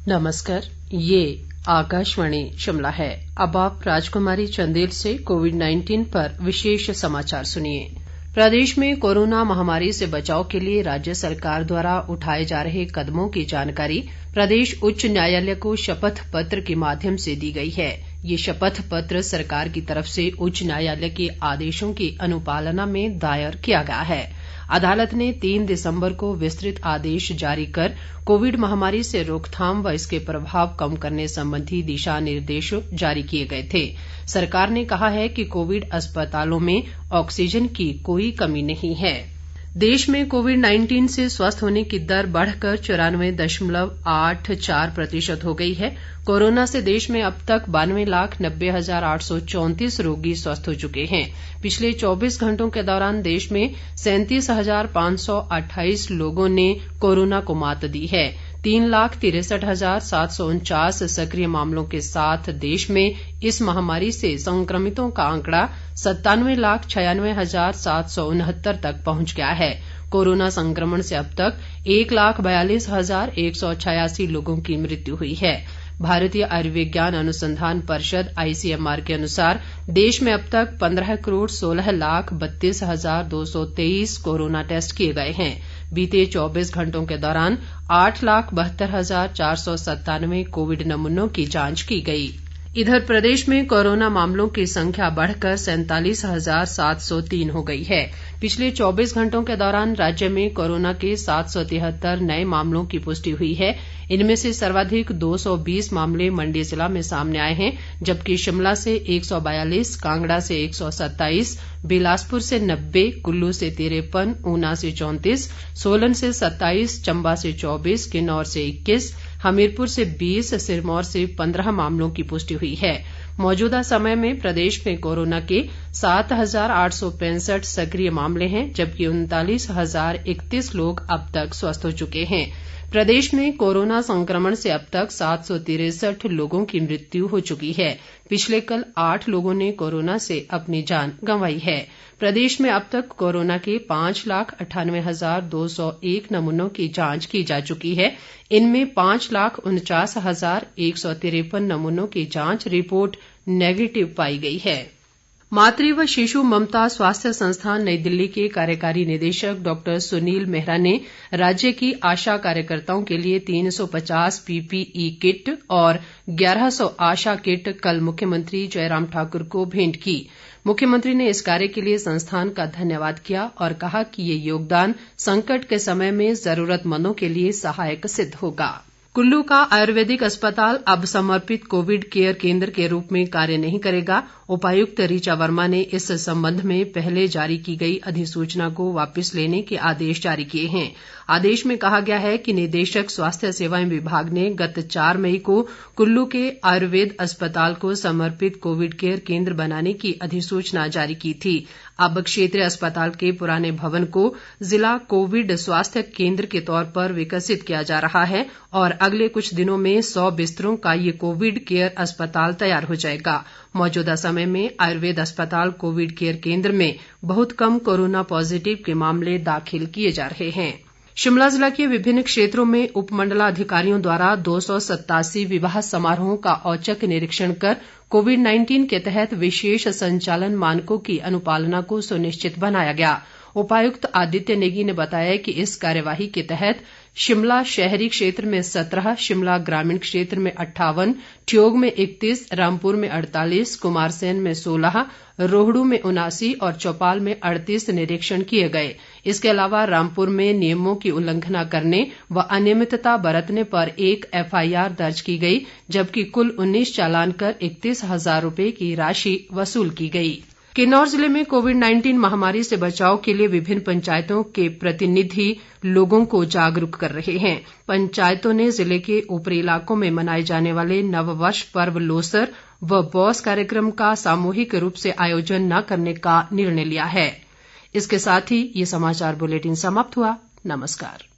नमस्कार, ये आकाशवाणी शिमला है। अब आप राजकुमारी चंदेल से कोविड-19 पर विशेष समाचार सुनिए। प्रदेश में कोरोना महामारी से बचाव के लिए राज्य सरकार द्वारा उठाए जा रहे कदमों की जानकारी प्रदेश उच्च न्यायालय को शपथ पत्र के माध्यम से दी गई है। ये शपथ पत्र सरकार की तरफ से उच्च न्यायालय के आदेशों की अनुपालना में दायर किया गया है। अदालत ने 3 दिसंबर को विस्तृत आदेश जारी कर कोविड महामारी से रोकथाम व इसके प्रभाव कम करने संबंधी दिशा निर्देश जारी किए गए थे। सरकार ने कहा है कि कोविड अस्पतालों में ऑक्सीजन की कोई कमी नहीं है। देश में कोविड-19 से स्वस्थ होने की दर बढ़कर 94.84% हो गई है। कोरोना से देश में अब तक 92,90,834 रोगी स्वस्थ हो चुके हैं। पिछले 24 घंटों के दौरान देश में 37,528 लोगों ने कोरोना को मात दी है। 3,63,749 सक्रिय मामलों के साथ देश में इस महामारी से संक्रमितों का आंकड़ा 97,96,769 तक पहुंच गया है। कोरोना संक्रमण से अब तक 1,42,186 लोगों की मृत्यु हुई है। भारतीय आयुर्विज्ञान अनुसंधान परिषद ICMR के अनुसार देश में अब तक 15,16,32,223 कोरोना टेस्ट किए गए हैं। बीते 24 घंटों के दौरान 8,72,497 कोविड नमूनों की जांच की गई। इधर प्रदेश में कोरोना मामलों की संख्या बढ़कर 47,703 हो गई है। पिछले 24 घंटों के दौरान राज्य में कोरोना के 773 नए मामलों की पुष्टि हुई है। इनमें से सर्वाधिक 220 मामले मंडी जिला में सामने आए हैं, जबकि शिमला से 142, कांगड़ा से 127, बिलासपुर से 90, कुल्लू से 53, ऊना से 34, सोलन से 27, चंबा से 24, किन्नौर से 21, हमीरपुर से 20, सिरमौर से 15 मामलों की पुष्टि हुई है। मौजूदा समय में प्रदेश में कोरोना के 7,865 सक्रिय मामले हैं, जबकि 39,031 लोग अब तक स्वस्थ हो चुके हैं। प्रदेश में कोरोना संक्रमण से अब तक 763 लोगों की मृत्यु हो चुकी है। पिछले कल 8 लोगों ने कोरोना से अपनी जान गंवाई है। प्रदेश में अब तक कोरोना के 5,98,201 नमूनों की जांच की जा चुकी है। इनमें 5,49,153 नमूनों की जांच रिपोर्ट नेगेटिव पाई गई है। मातृ व शिशु ममता स्वास्थ्य संस्थान नई दिल्ली के कार्यकारी निदेशक डॉक्टर सुनील मेहरा ने राज्य की आशा कार्यकर्ताओं के लिए 350 PPE किट और 1100 आशा किट कल मुख्यमंत्री जयराम ठाकुर को भेंट की। मुख्यमंत्री ने इस कार्य के लिए संस्थान का धन्यवाद किया और कहा कि ये योगदान संकट के समय में जरूरतमंदों के लिए सहायक सिद्ध होगा। कुल्लू का आयुर्वेदिक अस्पताल अब समर्पित कोविड केयर केंद्र के रूप में कार्य नहीं करेगा। उपायुक्त ऋचा वर्मा ने इस संबंध में पहले जारी की गई अधिसूचना को वापस लेने के आदेश जारी किए हैं। आदेश में कहा गया है कि निदेशक स्वास्थ्य सेवाएं विभाग ने गत 4 मई को कुल्लू के आयुर्वेद अस्पताल को समर्पित कोविड केयर केंद्र बनाने की अधिसूचना जारी की थी। अब क्षेत्रीय अस्पताल के पुराने भवन को जिला कोविड स्वास्थ्य केंद्र के तौर पर विकसित किया जा रहा है और अगले कुछ दिनों में 100 बिस्तरों का ये कोविड केयर अस्पताल तैयार हो जाएगा। मौजूदा समय में आयुर्वेद अस्पताल कोविड केयर केंद्र में बहुत कम कोरोना पॉजिटिव के मामले दाखिल किए जा रहे हैं। शिमला जिला के विभिन्न क्षेत्रों में उपमंडलाधिकारियों द्वारा 287 विवाह समारोहों का औचक निरीक्षण कर कोविड-19 के तहत विशेष संचालन मानकों की अनुपालना को सुनिश्चित बनाया गया। उपायुक्त आदित्य नेगी ने बताया कि इस कार्यवाही के तहत शिमला शहरी क्षेत्र में 17, शिमला ग्रामीण क्षेत्र में 58, ठियोग में 31, रामपुर में 48, कुमारसैन में 16, रोहडू में 79 और चौपाल में 38 निरीक्षण किए गए। इसके अलावा रामपुर में नियमों की उल्लंघना करने व अनियमितता बरतने पर 1 FIR दर्ज की गई, जबकि कुल 19 चालान कर 31,000 रुपए की राशि वसूल की गई। किन्नौर जिले में कोविड-19 महामारी से बचाव के लिए विभिन्न पंचायतों के प्रतिनिधि लोगों को जागरूक कर रहे हैं। पंचायतों ने जिले के ऊपरी इलाकों में मनाए जाने वाले नववर्ष पर्व लोसर व बौस कार्यक्रम का सामूहिक रूप से आयोजन न करने का निर्णय लिया है। इसके साथ ही ये समाचार बुलेटिन समाप्त हुआ। नमस्कार।